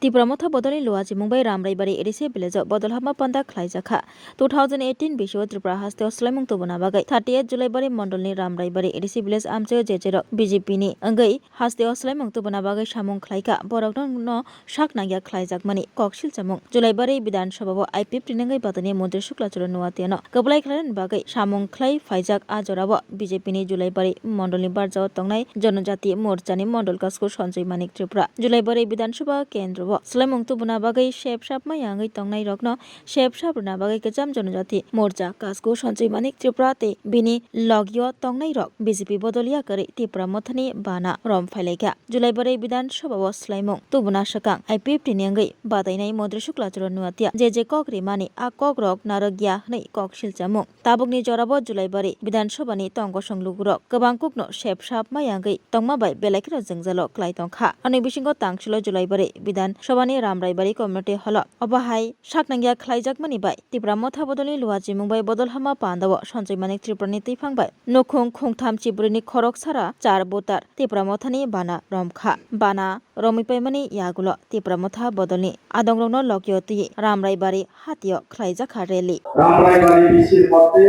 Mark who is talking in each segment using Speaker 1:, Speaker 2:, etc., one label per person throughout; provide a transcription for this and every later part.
Speaker 1: Tipramotha bodoli luaji Mumbai Ramraibari edisi village bodolhama panda khlaijaka 2018 bisho Tripura haste oslamung tobuna bagai 38 July bari mondolni Ramraibari edisi village amche jejero BJP ni angai haste oslamung tobuna bagai samung khlaika borokno no saknagya khlaijakmani koksil chamung July bari Bidhan Sabha IPP tinangai badani Mantri Shuklachura nuatiano kablai khlain bagai samung khlai faijak ajorabo BJP ni July bari mondolni barjao tongnai Janojati Morchani mondol kasko Sanjay Manik Tripura July bari Bidhan Sabha kendro Slamung tubuna bagai shepshap mayangai tongnai rokno shepshap runa bagai kejam Janojati Morcha kasko Sanjay Manik Tripura te bini logyo tongnai rok BJP bodolia kari Tipramothani bana rom phailaika July bari Bidhan Sabha Slamung tubuna sakang IPP tinangai badainai Mantri Shuklachura nuatia je kokri mani a kok rok naragya nei kok silchamung tabukni jorabo July bari Bidhan Sabha ni tongo songlugurok gobang kukno shepshap mayangai tongma bai belaikro jengjalo klai tongkha ani bisingo tangsulo July bari Bidhan Sabhani Ramraibari community hall obahai saknangya khlaijakmani bai Tipramotha bodoli luaji Mumbai bodolhama pandawo Sanjay Manik Triprani tifangbai nokhung khungtham chibrini khorok sara 4 botar Tipramothani bana romkha bana romipaimani yagulo Tipramotha bodolni adongrongno lokyoti Ramraibari hatio khlaijakha rally
Speaker 2: Ramraibari বিসির মধ্যে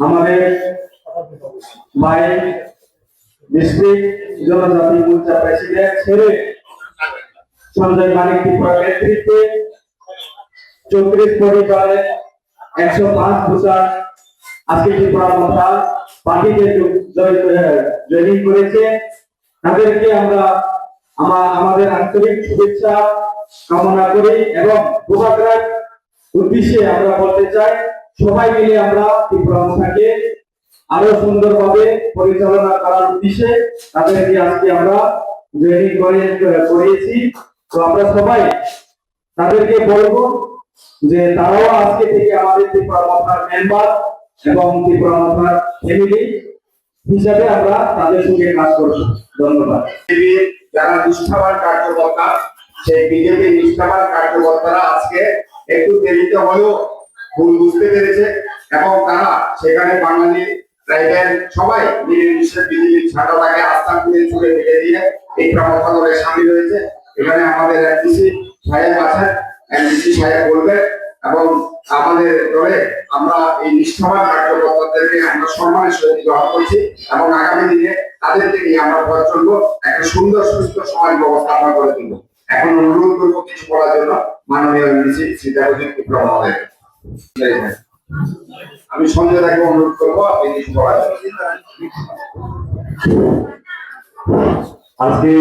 Speaker 2: আমাদের ভাই district জনজাতি মোর্চা president ছেড়ে সঞ্জয় মানিক ত্রিপুরার নেতৃত্বে 34 পরিবারে 105 voter আজকে ত্রিপুরামথা পার্টিতে জয়েন করেছে তাদেরকে আমরা আমাদের আন্তরিক শুভেচ্ছা কামনা করি এবং প্রভাকরার উদ্দেশ্যে আমরা বলতে চাই সবাই মিলে আমরা ত্রিপুরামথাকে আরো সুন্দরভাবে পরিচালনা করার উদ্দেশ্যে তাদেরকে আজকে আমরা জয়েন করেছি তো আমরা সবাই তাদেরকে বলবো যে তারাও আজকে থেকে আমাদের ত্রিপুরামথার মেম্বার এবং ত্রিপুরামথার ফ্যামিলি হিসাবে আমরা তাদের সঙ্গে কাজ করব ধন্যবাদ
Speaker 3: যারা নিষ্ঠাবান কার্যকর্তা সেই বিজেপি নিষ্ঠাবান কার্যকর্তারা আজকে একটু দেরিতে হলেও ভুল বুঝতে পেরেছে এবং তারা সেখানে বাঙালি ট্রাইবেল সবাই মিলেমিশে বিজেপির ঝাঁটাটাকে আস্থা করে ছুড়ে ফেলে দিয়ে এই প্রমথা দলে সামিল হয়েছে এখানে আমাদের এমডিসি সাহেব আছেন এমডিসি সাহেব বলবেন এবং আমাদের দলে আমরা এই নিষ্ঠাবান কার্যকর্তাদেরকে আমরা সম্মানের সহিত গ্রহণ করছি এবং আগামী দিনে তাদেরকে নিয়ে আমরা পথ চলবো একটা সুন্দর সুস্থ সমাজ ব্যবস্থা আমরা করে তুলবো এখন অনুরোধ করবো কিছু বলার জন্য মাননীয় এমডিসি সীতারজিৎ বিক্রম মহোদয় আমি সঞ্জয় দাকে অনুরোধ করবো আপনি কিছু বলার জন্য
Speaker 2: আজকে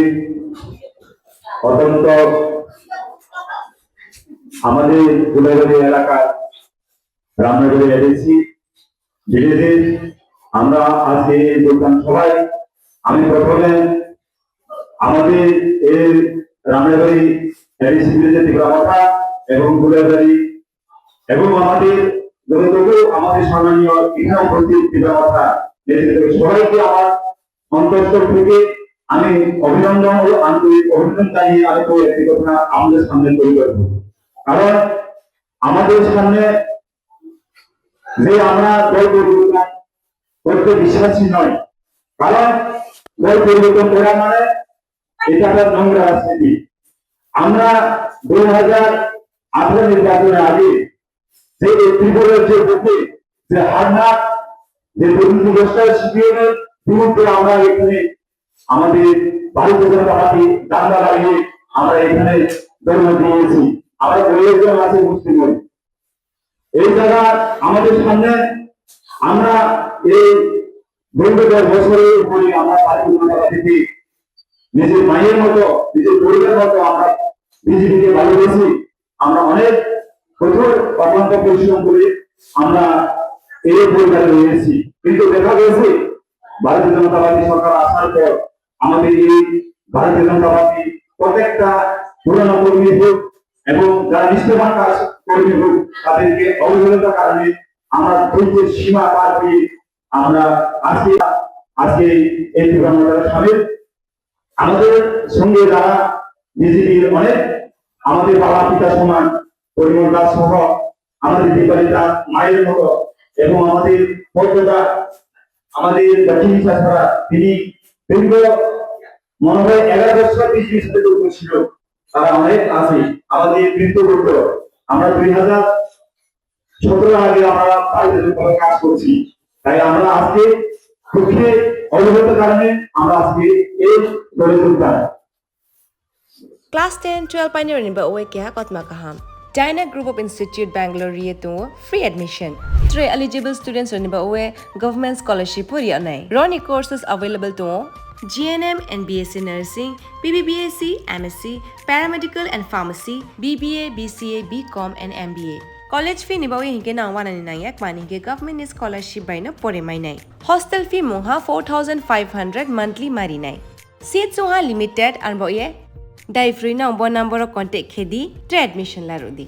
Speaker 2: অত্যন্ত আমাদের গুলাইবাড়ি এলাকার রামনগরে এসেছি ধীরে আমরা আজকে যোগদান সবাই আমি প্রথমে আমাদের এই রামনগরী এডিসি ভিলেজের ত্রিপুরামথা এবং গুলাইবাড়ি এবং আমাদের যতটুকু আমাদের সম্মানীয় এখানে উপস্থিত ত্রিপুরামথা সবাইকে আমার অন্তঃস্থল থেকে আমি অভিনন্দন ও আন্তরিক অভিনন্দন জানিয়ে আমি তো একটি কথা আমাদের সামনে তৈরি করবো কারণ আমাদের সামনে যে আমরা দল পরিবর্তন করতে বিশ্বাসী নয় কারণ দল পরিবর্তন করা মানে এটা একটা নোংরা রাজনীতি আমরা 2018 নির্বাচনের আগে যে ত্রিপুরার যে বুকে যে হারনাথ যে দুর্নীতি ব্যবসায় সিপিএমের বিরুদ্ধে আমরা এখানে আমাদের ভারতীয় জনতা পার্টি দাঙ্গা লাগিয়ে আমরা এখানে জন্ম দিয়েছি আমরা প্রয়োজন আছে মুসলিম এই জায়গা আমাদের সামনে আমরা এই 10 বছরের উপরে আমরা ভারতীয় জনতা পার্টিকে নিজের মায়ের মতো নিজের পরিবারের মতো আমরা বিজেপিকে ভালোবেসি আমরা অনেক কঠোর অক্লান্ত পরিশ্রম করে আমরা এই পরিবারে রয়েছি কিন্তু দেখা গেছে ভারতীয় জনতা পার্টি সরকার আসার পর আমাদের এই ভারতীয় জনতা পার্টি প্রত্যেকটা পুরানো কর্মী হোক এবং যারা নিষ্ঠাবান কাজ কর্মী হোক তাদেরকে অবহেলতার কারণে আমরা ধৈর্যের সীমা পার দিয়ে আমরা আজকে এই প্রোগ্রামে সামিল আমাদের সঙ্গে যারা বিজেপির অনেক আমাদের বাবা পিতা সমান পরিমল দাস সহ আমাদের দীপালিতা মায়ের মতো এবং আমাদের মর্যাদা আমাদের দক্ষিণ ছাড়া তিনি দীর্ঘ মনে হয় 11 বছর বিজেপির সাথে যুক্ত ছিল তারা অনেক আছে আমাদের বৃত্তবর্গ আমরা 2017 আগে আমরা পারিবারিক কাজ করছি তাই আমরা আজকে খুবই অবগত কারণে আমরা আজকে এই দলে যোগদান
Speaker 4: Class 10, 12 pioneer ni ba oe kya kotma kaham. Dyna Group of Institute Bangalore riye to free admission. 3 eligible students ni ba oe government scholarship puri anai. Roni courses available to GNM and BSc Nursing, BBBSc, MSc, Paramedical and Pharmacy, BBA, BCA, BCom and MBA. College fee ni ba oe hinke na 199 yak mani ke government scholarship by na pore mai nai. Hostel fee moha 4500 monthly mari nai. Seats moha limited and ba oe Dai free na number contact khedi admission la rodi.